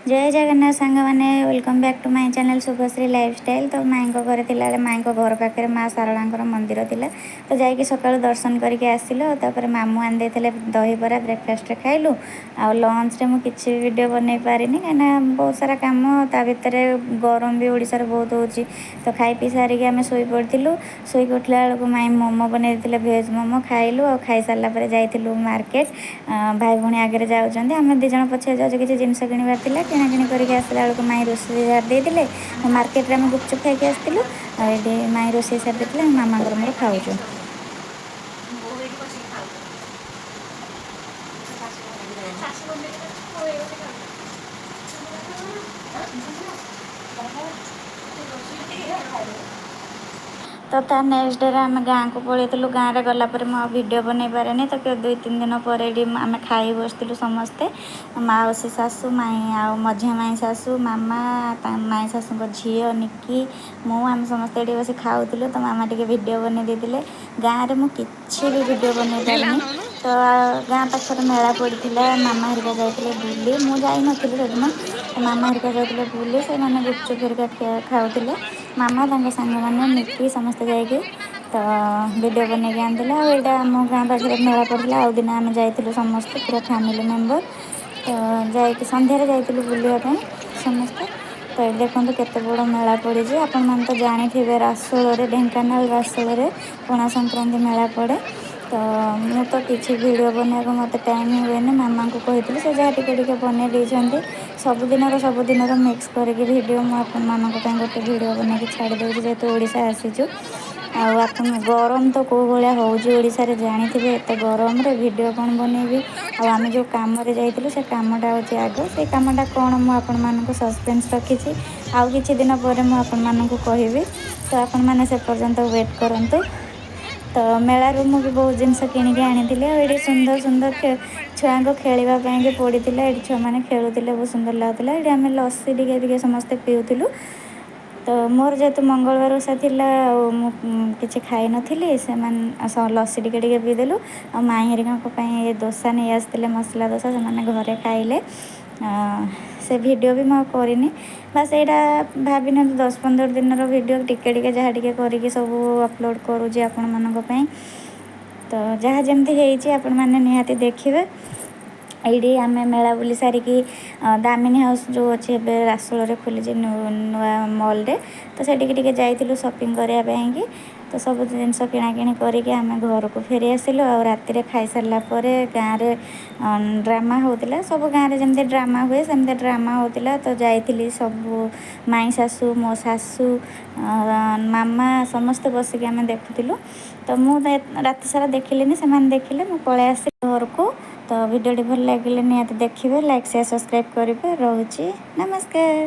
जय जगन्नाथ सांग मैंने welcome back to my channel Shubhashree lifestyle. तो माई घरे थिला माई घर पाखे माँ सारला मंदिर थिला तो जाकि सका दर्शन करके आसिलु। तापर मामू आनी दे दही बरा ब्रेकफास्ट खाइलु। आ लंच रे मु किछि वीडियो बनै पारिनी कहीं बहुत सारा कम ता भितर गरम भी ओडिशा रे बहुत होची। तो खाई पी सारिक आम शोई पड़िलु। शोक उठला बेलू माई मोमो बनै भेज मोमो खाइलु। और खाई सारा पर जाइलु मार्केट। भाई भौणी आगे जाऊँ आम दिज पछे जाऊँ किसी जिनस किणवार किणाकिणी करके आसला बेलू माई रोषे सारी मार्केट में गुपचुप खाई आसलु। ये माई रोषे सारी देते मामा मोर खाऊँ। तो ता नेक्स्ट डे आम गाँव को पलू। गाँव में गलापर मुझे वीडियो बन पारे तो 2-3 दिन पर आम खाई बसलु समस्ते माउसी शाशु माई आ मझिया माई शाशु मामा माई शाशु झी निकी मु आम समस्ते ये बस खाऊलु। तो मामा टे वीडियो बन देते। गाँव में मुझे भी वीडियो बन पारे तो गाँ पाखे मेला पड़ा मामा हरिका जाते बुली मुझे नी सेदिन तो मामा हरिका जाते बुली से मैंने गुपचुप हरिका खाऊले मामा सांग मैंने निकी समस्ते जाकि तो वीडियो बन के आनी यहाँ आम गाँ पाखे मेला पड़ा। आउ दिन आम जाइलु समस्ते पूरा फैमिली मेम्बर तो जाकि सन्धार जाइलु बुलापी समस्ते। तो ये देखो केते बड़ मेला पड़ी। आपण मैंने तो जानी रासोल ढेंकानाल रासोल पणा संक्रांति मेला पड़े। तो मु तो किसी वीडियो बनने को मत टाइम हुए मामा को कही से जहाँ टे बन देती सबुदिन मिक्स करके वीडियो मुझे मामा गोटे वीडियो बन के छाड़ी दूसरी जेहेतु ओडिशा आसीचु। आप गरम तो कौ भाया होशा जानी एत गरम वीडियो कौन बनैबी। आम जो कम जाइलु से कमटा हूँ आग से कमटा कौन मुझे सस्पेन्स रखी आउ कि दिन पर मुझे कहबी। तो आपण मैंने से पर्यंत वेट करूँ। तो मेलू मुझे बहुत जिनस किणिकी आनी ये सुंदर सुंदर छुआ को खेलवाई पड़ी ये छुआ मैंने खेलुले बहुत सुंदर लगुला। ये आम लस्सी टे समस्ते पीऊलु। तो मोर जेहेतु मंगलवार ओषा थिला किसी खाई नी से लस्सी टे पीदेलु। आ माई हरिका दोसा नहीं आसते मसला दोसा से घरे खाइले। से वीडियो भी मैं करनी बस यहाँ भाभी 10-15 दिन वीडियो टिके जहाँ टे कर सब अपलोड करुँच आपण मानी। तो जहाँ जमती आपण मैंने निहाती देखिए। ये आम मेला बुली सारिकी दामिनी हाउस जो अच्छे रासोल खोली नुआ मॉल रे तो से जाइलु शॉपिंग करने। तो सब जिनस किणाकिणी करके आम घर को फेरी आसिलु। आ राति खाई सारा गाँव में ड्रामा होता सब गाँव में जमी ड्रामा हुए सेमती ड्रामा होता। तो जाइली सब माई शाशु मो शाशु मामा समस्ते बसिक आम देखुलु। तो मुझे रात सारा देखिली से देखिले मुझे पलि आस घर को। तो वीडियो भल लगे निहाती देखिए लाइक शेयर सब्सक्राइब करेंगे। रोची नमस्कार।